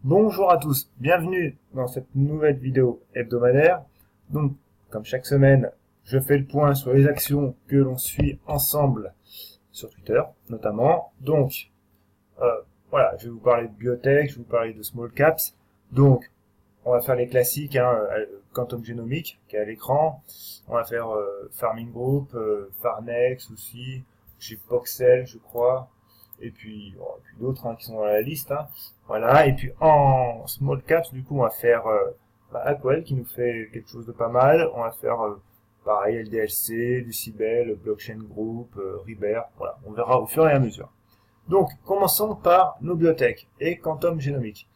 Bonjour à tous, bienvenue dans cette nouvelle vidéo hebdomadaire. Donc, comme chaque semaine, je fais le point sur les actions que l'on suit ensemble sur Twitter, notamment. Donc, voilà, je vais vous parler de biotech, je vais vous parler de small caps. Donc, on va faire les classiques, Quantum Genomics, qui est à l'écran. On va faire Farming Group, Farnex aussi, j'ai Poxel, je crois. Et puis, d'autres qui sont dans la liste. Voilà, et puis en small caps, du coup, on va faire Aquel qui nous fait quelque chose de pas mal. On va faire pareil LDLC, Lucibel, Blockchain Group, Riber. Voilà, on verra au fur et à mesure. Donc, commençons par nos biotech et Quantum Genomics.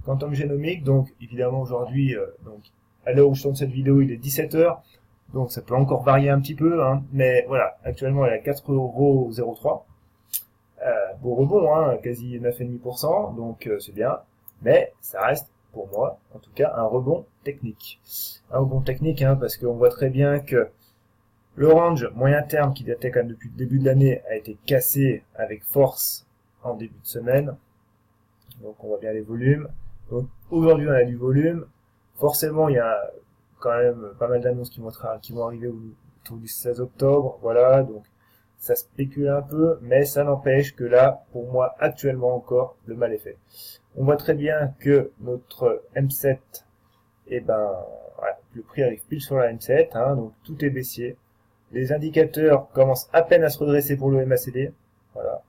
Quantum Genomics, donc évidemment aujourd'hui, donc à l'heure où je tourne cette vidéo, il est 17h. Donc ça peut encore varier un petit peu, mais voilà, actuellement elle est à 4,03 €. Beau rebond, quasi 9,5%, donc c'est bien, mais ça reste pour moi, en tout cas, un rebond technique. Un rebond technique, parce qu'on voit très bien que le range moyen terme qui datait quand même depuis le début de l'année a été cassé avec force en début de semaine. Donc on voit bien les volumes. Donc aujourd'hui on a du volume. Forcément il y a quand même pas mal d'annonces qui vont arriver autour du 16 octobre. Voilà, donc ça spécule un peu, mais ça n'empêche que là, pour moi, actuellement encore, le mal est fait. On voit très bien que notre M7, voilà, le prix arrive pile sur la M7, donc tout est baissier. Les indicateurs commencent à peine à se redresser pour le MACD, voilà.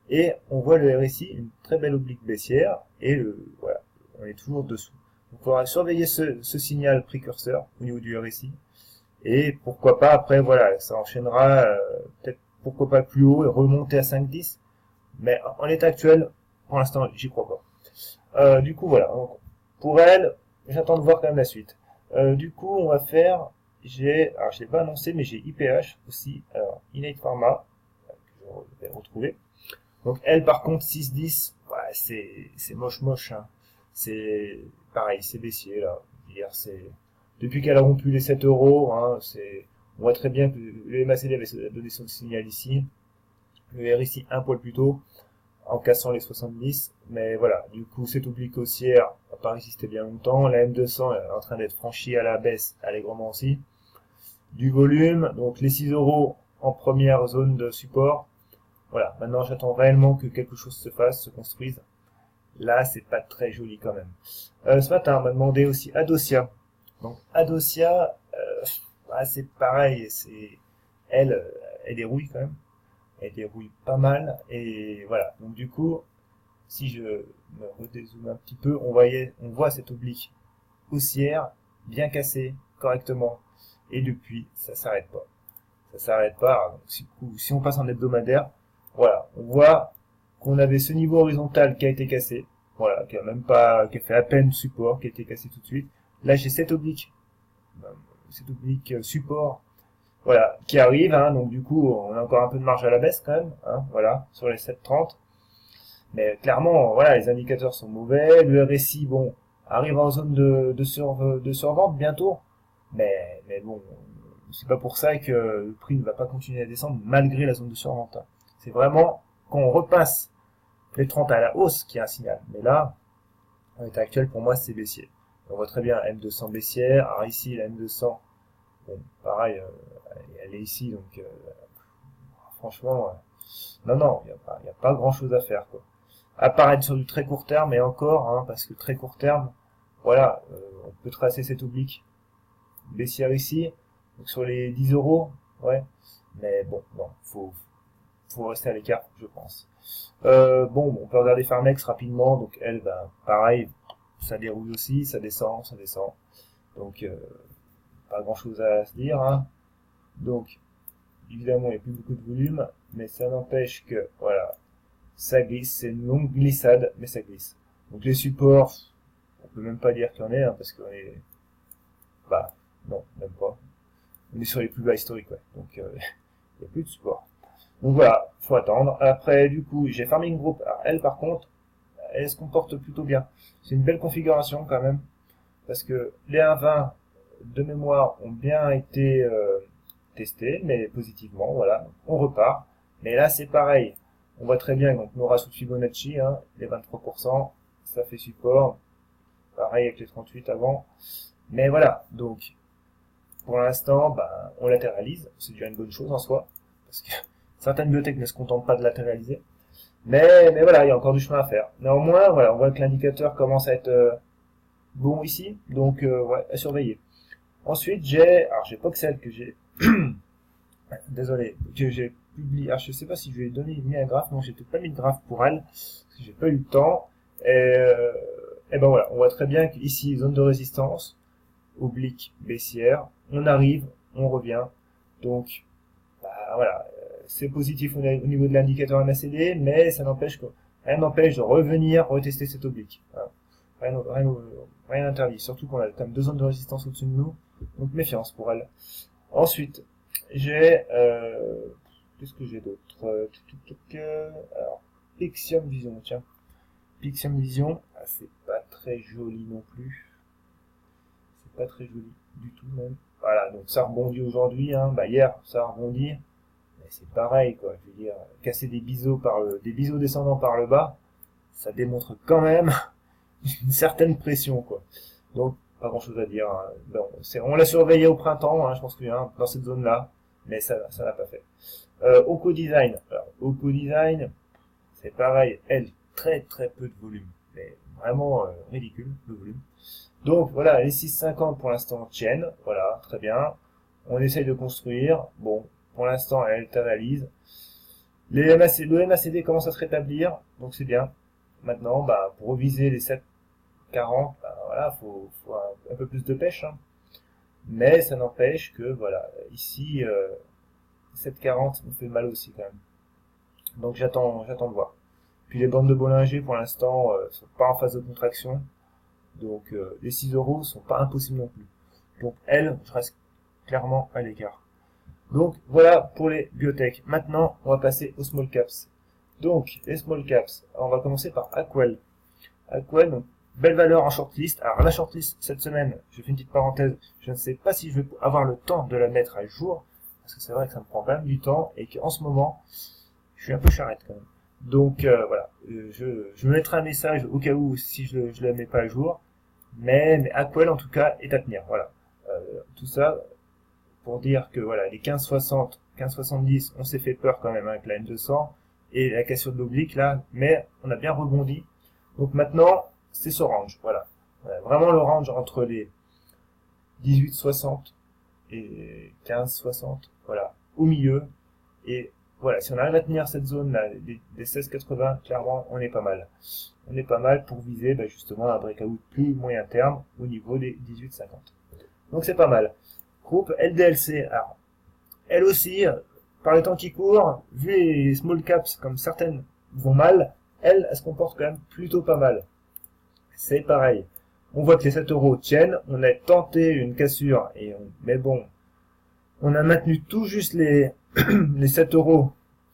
Et on voit le RSI, une très belle oblique baissière, et voilà, on est toujours dessous. Donc, il faudra surveiller ce signal précurseur au niveau du RSI. Et pourquoi pas, après, voilà, ça enchaînera, peut-être, pourquoi pas plus haut et remonter à 5,10. Mais en l'état actuel, pour l'instant, j'y crois pas. Du coup, voilà. Donc, pour elle, j'attends de voir quand même la suite. Du coup, on va faire, alors je l'ai pas annoncé, mais j'ai IPH aussi, alors, Innate Pharma, que je vais retrouver. Donc, elle, par contre, 6,10, ouais, c'est moche, C'est, pareil, c'est baissier, là. Hier, depuis qu'elle a rompu les 7 €, on voit très bien que le MACD avait donné son signal ici. Le RSI un poil plus tôt, en cassant les 70. Mais voilà, du coup, cette oblique haussière n'a pas résisté bien longtemps. La M200 est en train d'être franchie à la baisse, allègrement aussi. Du volume, donc les 6 € en première zone de support. Voilà, maintenant j'attends réellement que quelque chose se fasse, se construise. Là, c'est pas très joli quand même. Ce matin, on m'a demandé aussi Adocia. Donc Adocia, c'est pareil, elle, elle dérouille quand même. Elle dérouille pas mal. Et voilà. Donc du coup, si je me redézoome un petit peu, on voit cette oblique haussière bien cassée correctement. Et depuis, ça s'arrête pas. Ça s'arrête pas. Donc, si on passe en hebdomadaire, voilà, on voit qu'on avait ce niveau horizontal qui a été cassé. Voilà, qui a fait à peine support, qui a été cassé tout de suite. Là, j'ai cette oblique support, voilà, qui arrive, donc du coup, on a encore un peu de marge à la baisse quand même, voilà, sur les 7,30. Mais clairement, voilà, les indicateurs sont mauvais, le RSI, bon, arrive en zone de survente bientôt, mais bon, c'est pas pour ça que le prix ne va pas continuer à descendre malgré la zone de survente. C'est vraiment quand on repasse les 30 à la hausse qui est un signal. Mais là, en l'état actuel, pour moi, c'est baissier. On voit très bien M200 baissière. Alors ici, la M200, bon, pareil, elle est ici, donc franchement, non, il n'y a pas grand-chose à faire, quoi. Apparaître sur du très court terme, et encore, parce que très court terme, voilà, on peut tracer cette oblique baissière ici, donc sur les 10 €, ouais, mais bon, non, faut rester à l'écart, je pense. Bon, on peut regarder Farnex rapidement, donc elle, pareil, ça déroule aussi, ça descend. Donc, pas grand chose à se dire, Donc, évidemment, il n'y a plus beaucoup de volume, mais ça n'empêche que, voilà, ça glisse, c'est une longue glissade, mais ça glisse. Donc les supports, on peut même pas dire qu'il y en ait, parce qu'on est, non, même pas. On est sur les plus bas historiques, ouais. Donc, il n'y a plus de support. Donc voilà, faut attendre. Après, du coup, j'ai Farming Group. Alors, elle, par contre, elle se comporte plutôt bien. C'est une belle configuration quand même, parce que les 1,20 de mémoire ont bien été testés, mais positivement, voilà. On repart. Mais là, c'est pareil. On voit très bien, donc nos ratios de Fibonacci, les 23%, ça fait support. pareil avec les 38 avant. Mais voilà, donc pour l'instant, ben, on latéralise, c'est déjà une bonne chose en soi, parce que certaines bibliothèques ne se contentent pas de latéraliser. Mais voilà, il y a encore du chemin à faire. Néanmoins, voilà, on voit que l'indicateur commence à être bon ici, donc ouais, à surveiller. Ensuite, j'ai Poxel que j'ai, désolé, que j'ai publié. Alors je sais pas si je lui ai mis un graphe, non, j'ai peut-être pas mis de graphe pour elle, parce que j'ai pas eu le temps. Et ben voilà, on voit très bien qu'ici, zone de résistance, oblique baissière, on arrive, on revient. Donc, bah, voilà, c'est positif au niveau de l'indicateur MACD, mais ça n'empêche que rien n'empêche de revenir retester cette oblique. Voilà. Rien n'interdit, surtout qu'on a quand même deux zones de résistance au-dessus de nous, donc méfiance pour elle. Ensuite, j'ai qu'est-ce que j'ai d'autre alors, Pixium Vision, tiens. Pixium Vision, c'est pas très joli non plus. C'est pas très joli du tout même. Voilà, donc ça rebondit aujourd'hui, hein. Bah hier ça a rebondi. Mais c'est pareil quoi, je veux dire, casser des biseaux des biseaux descendants par le bas, ça démontre quand même une certaine pression quoi. Donc pas grand chose à dire, hein. Bon, on l'a surveillé au printemps, hein, je pense que hein, dans cette zone là, mais ça l'a pas fait. Oko Design, alors Oko Design, c'est pareil, elle, très très peu de volume, mais vraiment ridicule le volume. Donc voilà, les 6,50 pour l'instant tiennent, voilà, très bien. On essaye de construire, bon, pour l'instant elle analyse. Le MACD commence à se rétablir, donc c'est bien. Maintenant, bah, pour reviser les 7,40, bah, voilà, faut un peu plus de pêche, hein. Mais ça n'empêche que, voilà, ici, 7,40 me fait mal aussi quand même. Donc j'attends de voir. Puis les bandes de Bollinger, pour l'instant, sont pas en phase de contraction. Donc les 6 euros sont pas impossibles non plus. Donc elles, je reste clairement à l'écart. Donc voilà pour les biotech. Maintenant, on va passer aux small caps. Donc les small caps, on va commencer par Aquel. Aquel, donc belle valeur en shortlist. Alors la shortlist cette semaine, je fais une petite parenthèse, je ne sais pas si je vais avoir le temps de la mettre à jour, parce que c'est vrai que ça me prend quand même du temps et qu'en ce moment, je suis un peu charrette quand même. Donc voilà, je me mettrai un message au cas où si je la mets pas à jour. Mais Aquel en tout cas est à tenir. Voilà. Tout ça pour dire que voilà, les 15,60, 15,70, on s'est fait peur quand même avec la M200 et la cassure de l'oblique là, mais on a bien rebondi. Donc maintenant, c'est ce range. Voilà. Vraiment le range entre les 18,60 et 15,60. Voilà. Au milieu. Et voilà, si on arrive à tenir cette zone là, des 16,80, clairement, on est pas mal. On est pas mal pour viser justement un breakout plus moyen terme au niveau des 18,50. Donc c'est pas mal. Groupe LDLC, alors, elle aussi, par les temps qui courent, vu les small caps comme certaines vont mal, elle se comporte quand même plutôt pas mal. C'est pareil. On voit que les 7 euros tiennent, on a tenté une cassure, mais bon, on a maintenu tout juste les 7 euros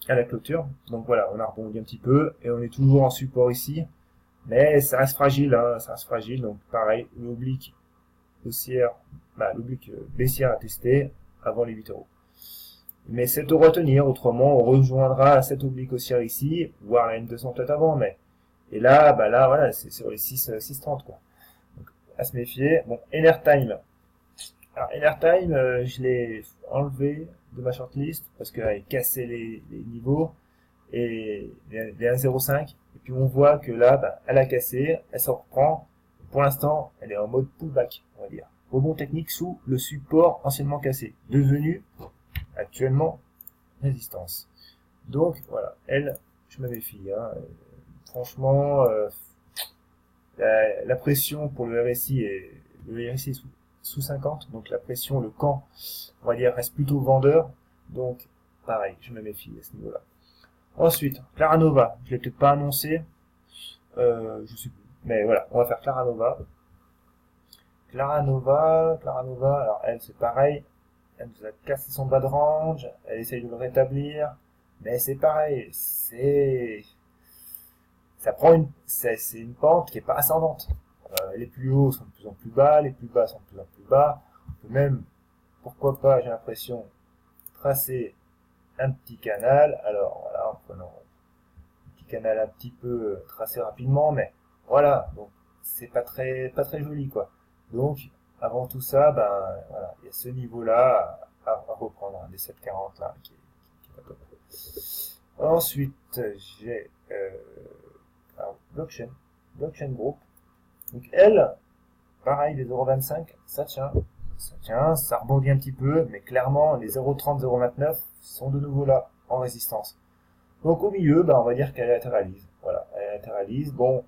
à la clôture. Donc voilà, on a rebondi un petit peu et on est toujours en support ici. Mais ça reste fragile, hein, ça reste fragile. Donc pareil, l'oblique haussière, l'oblique baissière à tester avant les 8 euros. Mais 7 euros à tenir, autrement on rejoindra cette oblique haussière ici, voire la M200 peut-être avant, mais et là, là voilà, c'est sur les 6,30 quoi. Donc à se méfier. Bon, Enertime. Alors Enertime, je l'ai enlevé de ma shortlist parce qu'elle avait cassé les niveaux et les 1,05. Et puis on voit que là, elle a cassé, elle s'en reprend. Pour l'instant, elle est en mode pullback, on va dire. Rebond technique sous le support anciennement cassé, devenu actuellement résistance. Donc voilà, elle, je me méfie. Hein. Franchement, la pression pour le RSI est sous 50, donc la pression, le camp, on va dire, reste plutôt vendeur. Donc pareil, je me méfie à ce niveau-là. Ensuite, Claranova, je l'ai peut-être pas annoncé, je sais plus. Mais voilà, on va faire Claranova. Claranova, alors elle c'est pareil, elle nous a cassé son bas de range, elle essaye de le rétablir, mais c'est pareil, c'est une pente qui est pas ascendante. Les plus hauts sont de plus en plus bas, les plus bas sont de plus en plus bas. On peut même, pourquoi pas, j'ai l'impression, tracer un petit canal. Alors voilà, en prenant un petit canal un petit peu tracé rapidement, mais voilà, donc c'est pas très joli, quoi. Donc, avant tout ça, ben, voilà, il y a ce niveau-là à reprendre, hein, des 7,40 là, qui est pas top. Ensuite, j'ai, alors, blockchain Group. Donc, elle, pareil, les 0,25, ça tient, ça rebondit un petit peu, mais clairement, les 0,30, 0,29 sont de nouveau là, en résistance. Donc, au milieu, ben, on va dire qu'elle latéralise. Voilà, elle latéralise. Bon,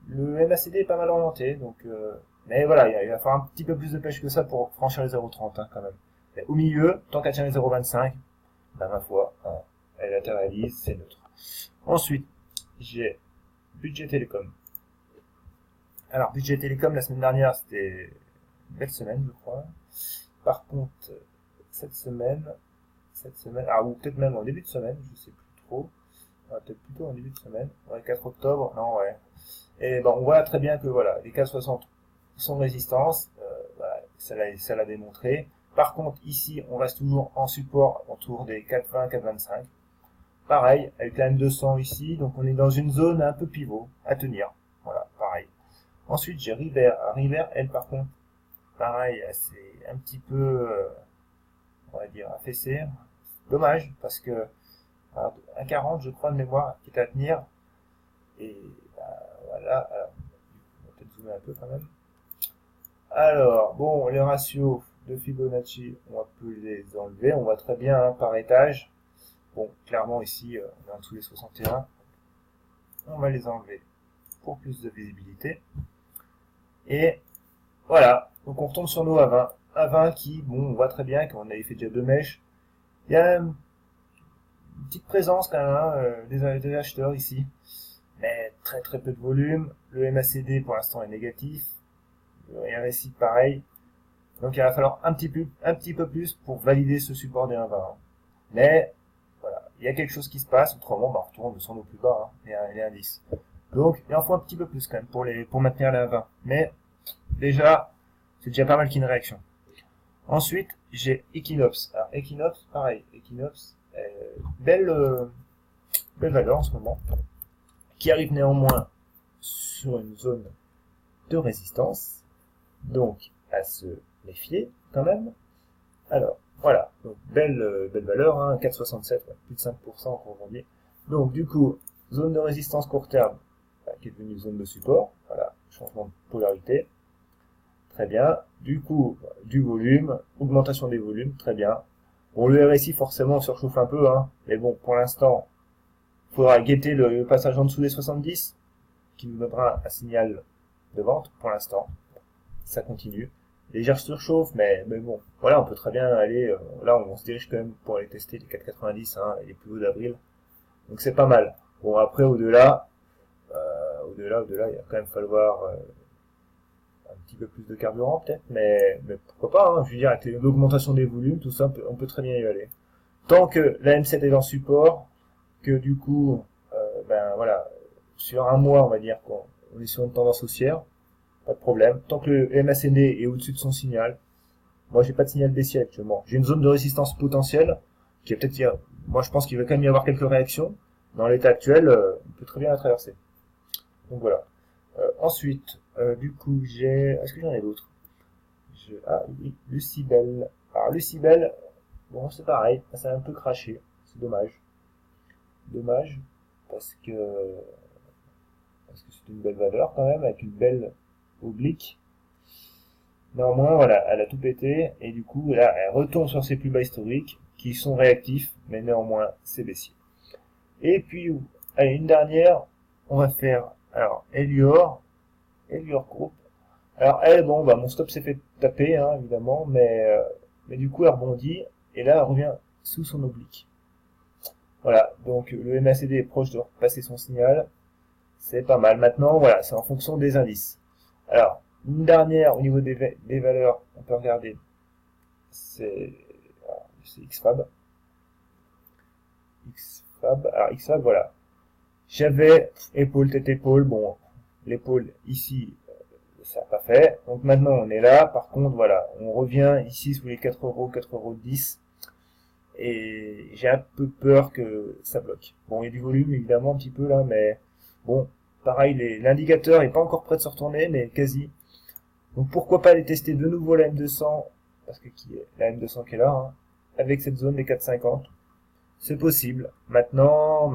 le MACD est pas mal orienté, donc, mais voilà, il va falloir un petit peu plus de pêche que ça pour franchir les 0,30, hein, quand même. Mais au milieu, tant qu'elle tient les 0,25, ben, ma foi, hein, elle latéralise, c'est neutre. Ensuite, j'ai Budget Télécom. Alors, Budget Télécom, la semaine dernière, c'était une belle semaine, je crois. Par contre, cette semaine, ah, ou peut-être même en début de semaine, je sais plus trop. Peut-être plutôt en début de semaine. Ouais, 4 octobre, non, ouais. Et bon, on voit très bien que voilà, les 4,60 sont de résistance, voilà, ça l'a démontré. Par contre, ici, on reste toujours en support autour des 4,20, 4,25. Pareil, avec la M200 ici, donc on est dans une zone un peu pivot à tenir. Voilà, pareil. Ensuite, j'ai River. River, elle, par contre, pareil, c'est un petit peu, on va dire, affaissé. Dommage, parce que 1,40, je crois, de mémoire, qui est à tenir. Et voilà, alors, on va peut-être zoomer un peu quand même. Alors, bon, les ratios de Fibonacci, on peut les enlever. On voit très bien, hein, par étage. Bon, clairement, ici, on est en dessous des 61. On va les enlever pour plus de visibilité. Et voilà, donc on retombe sur nos A20. A20 qui, bon, on voit très bien qu'on avait fait déjà 2 mèches. Il y a une petite présence quand même, hein, des acheteurs ici. Mais très très peu de volume. Le MACD pour l'instant est négatif. Le RSI pareil. Donc il va falloir un petit peu plus pour valider ce support des 1,20. Mais voilà, il y a quelque chose qui se passe, autrement on retourne sur nos plus bas, hein, les indices. Donc il en faut un petit peu plus quand même pour maintenir les 1,20. Mais déjà, c'est déjà pas mal qu'une réaction. Ensuite, j'ai Equinox. Alors Equinox, pareil, Equinox, belle valeur en ce moment, qui arrive néanmoins sur une zone de résistance, donc à se méfier quand même. Alors, voilà, donc belle valeur, hein, 4,67, plus de 5% encore aujourd'hui. Donc du coup, zone de résistance court terme, qui est devenue zone de support, voilà, changement de polarité, très bien. Du coup, du volume, augmentation des volumes, très bien. Bon, le RSI forcément surchauffe un peu, hein, mais bon, pour l'instant, il faudra guetter le passage en dessous des 70, qui nous donnera un signal de vente. Pour l'instant, ça continue. Légère surchauffe, mais bon, voilà, on peut très bien aller, là on se dirige quand même pour aller tester les 4,90, hein, et les plus hauts d'avril. Donc c'est pas mal. Bon, après, au-delà, il va quand même falloir un petit peu plus de carburant peut-être, mais pourquoi pas, hein, je veux dire, avec l'augmentation des volumes, tout ça, on peut très bien y aller. Tant que la M7 est en support, que du coup, ben voilà, sur un mois, on va dire qu'on est sur une tendance haussière, pas de problème. Tant que le MACD est au-dessus de son signal, moi j'ai pas de signal baissier actuellement. J'ai une zone de résistance potentielle, qui est peut-être, moi je pense qu'il va quand même y avoir quelques réactions. Dans l'état actuel, on peut très bien la traverser. Donc voilà. Ensuite, du coup, est-ce que j'en ai d'autres? Ah oui, Lucibel. Alors Lucibel, bon c'est pareil, ça a un peu craché, c'est dommage. Dommage, parce que c'est une belle valeur quand même, avec une belle oblique. Néanmoins, voilà, elle a tout pété, et du coup, là, elle retourne sur ses plus bas historiques, qui sont réactifs, mais néanmoins, c'est baissier. Et puis, allez, une dernière, on va faire, alors, Elior Group. Alors, elle, bon, bah, mon stop s'est fait taper, hein, évidemment, mais du coup, elle rebondit, et là, elle revient sous son oblique. Voilà, donc, le MACD est proche de repasser son signal, c'est pas mal. Maintenant, voilà, c'est en fonction des indices. Alors, une dernière, au niveau des valeurs, on peut regarder, c'est XFAB. Alors XFAB, voilà. J'avais épaule, tête, épaule. Bon, l'épaule, ici, ça n'a pas fait. Donc maintenant, on est là. Par contre, voilà, on revient ici sous les 4 euros, 4,10 €. Et j'ai un peu peur que ça bloque. Bon, il y a du volume, évidemment, un petit peu là, mais bon, pareil, l'indicateur n'est pas encore prêt de se retourner, mais quasi. Donc pourquoi pas aller tester de nouveau la M200, parce que la M200 qui est là, hein, avec cette zone des 4,50. C'est possible. Maintenant,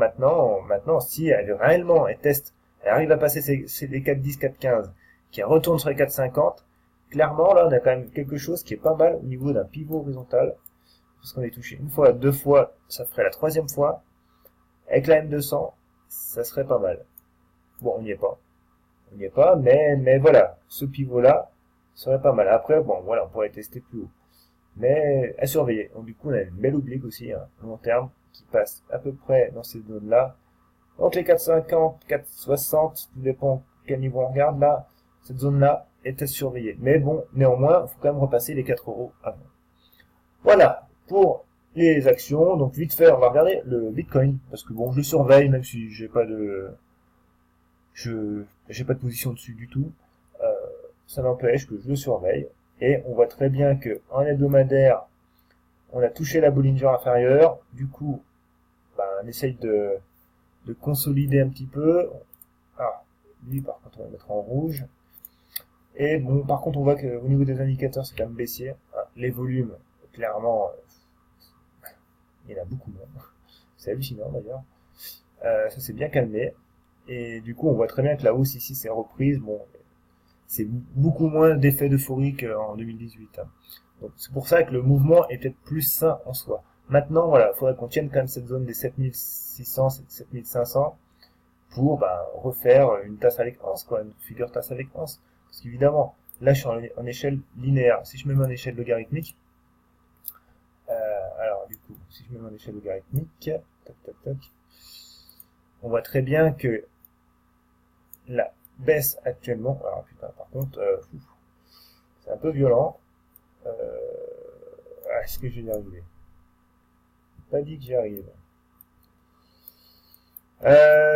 si elle réellement elle teste, elle arrive à passer les 4,10, 4,15, qui retourne sur les 4,50, clairement là on a quand même quelque chose qui est pas mal au niveau d'un pivot horizontal, parce qu'on est touché une fois, deux fois, ça ferait la troisième fois. Avec la M200, ça serait pas mal. Bon, on n'y est pas. On n'y est pas, mais voilà, ce pivot-là serait pas mal. Après, bon, voilà, on pourrait tester plus haut. Mais à surveiller. Donc du coup, on a une belle oblique aussi, hein, long terme, qui passe à peu près dans ces zones-là. Entre les 4,50, 4,60, tout dépend quel niveau on regarde là, cette zone-là est à surveiller. Mais bon, néanmoins, il faut quand même repasser les 4 euros avant. Voilà, pour les actions. Donc vite fait, on va regarder le Bitcoin, parce que bon, je le surveille, même si j'ai pas de position dessus du tout. Ça n'empêche que je le surveille. Et on voit très bien que en hebdomadaire, on a touché la Bollinger inférieure. Du coup, on essaye de consolider un petit peu. Ah, lui par contre on va le mettre en rouge. Et bon, par contre on voit qu'au niveau des indicateurs c'est quand même baissier. Ah, les volumes, clairement, il y en a beaucoup moins. C'est hallucinant d'ailleurs. Ça s'est bien calmé. Et du coup on voit très bien que la hausse ici c'est reprise. Bon, c'est beaucoup moins d'effet d'euphorie qu'en 2018. Hein. Donc c'est pour ça que le mouvement est peut-être plus sain en soi. Maintenant, voilà, il faudrait qu'on tienne quand même cette zone des 7600, 7500 pour refaire une tasse avec anse, quoi, une figure tasse avec anse. Parce qu'évidemment, là je suis en échelle linéaire. Si je me mets en échelle logarithmique, alors du coup, si je me mets en échelle logarithmique, on voit très bien que la baisse actuellement, alors putain, par contre, c'est un peu violent. Est-ce que je vais y arriver? Pas dit que j'y arrive.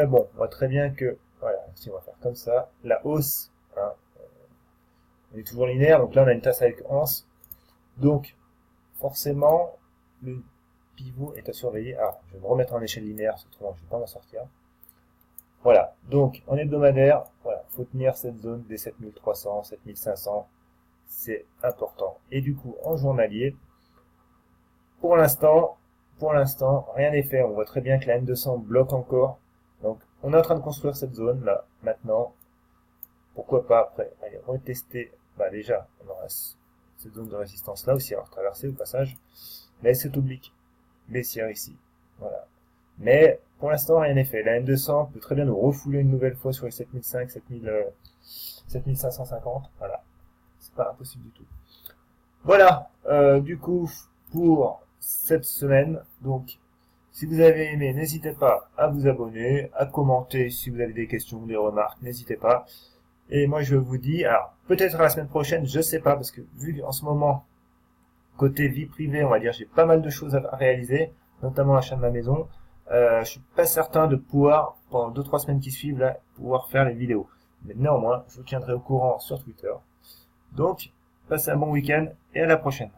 Bon, on voit très bien que, voilà, si on va faire comme ça, la hausse, hein, on est toujours linéaire, donc là on a une tasse avec anse, donc forcément le pivot est à surveiller. Ah, je vais me remettre en échelle linéaire, autrement je ne vais pas m'en sortir. Voilà, donc en hebdomadaire, voilà, faut tenir cette zone des 7300, 7500, c'est important. Et du coup, en journalier, pour l'instant, rien n'est fait. On voit très bien que la M200 bloque encore. Donc, on est en train de construire cette zone là, maintenant. Pourquoi pas après aller retester. Déjà, on aura cette zone de résistance là aussi à traverser au passage. Mais c'est oblique, baissière ici. Voilà. Mais pour l'instant, rien n'est fait. La M200 peut très bien nous refouler une nouvelle fois sur les 7500, 7550. Voilà. C'est pas impossible du tout. Voilà. Du coup, pour cette semaine, donc, si vous avez aimé, n'hésitez pas à vous abonner, à commenter si vous avez des questions, des remarques, n'hésitez pas. Et moi, je vous dis, alors, peut-être à la semaine prochaine, je sais pas, parce que vu en ce moment, côté vie privée, on va dire, j'ai pas mal de choses à réaliser, notamment l'achat de ma maison. Je suis pas certain de pouvoir, pendant 2-3 semaines qui suivent, là, pouvoir faire les vidéos. Mais néanmoins, je vous tiendrai au courant sur Twitter. Donc, passez un bon week-end et à la prochaine.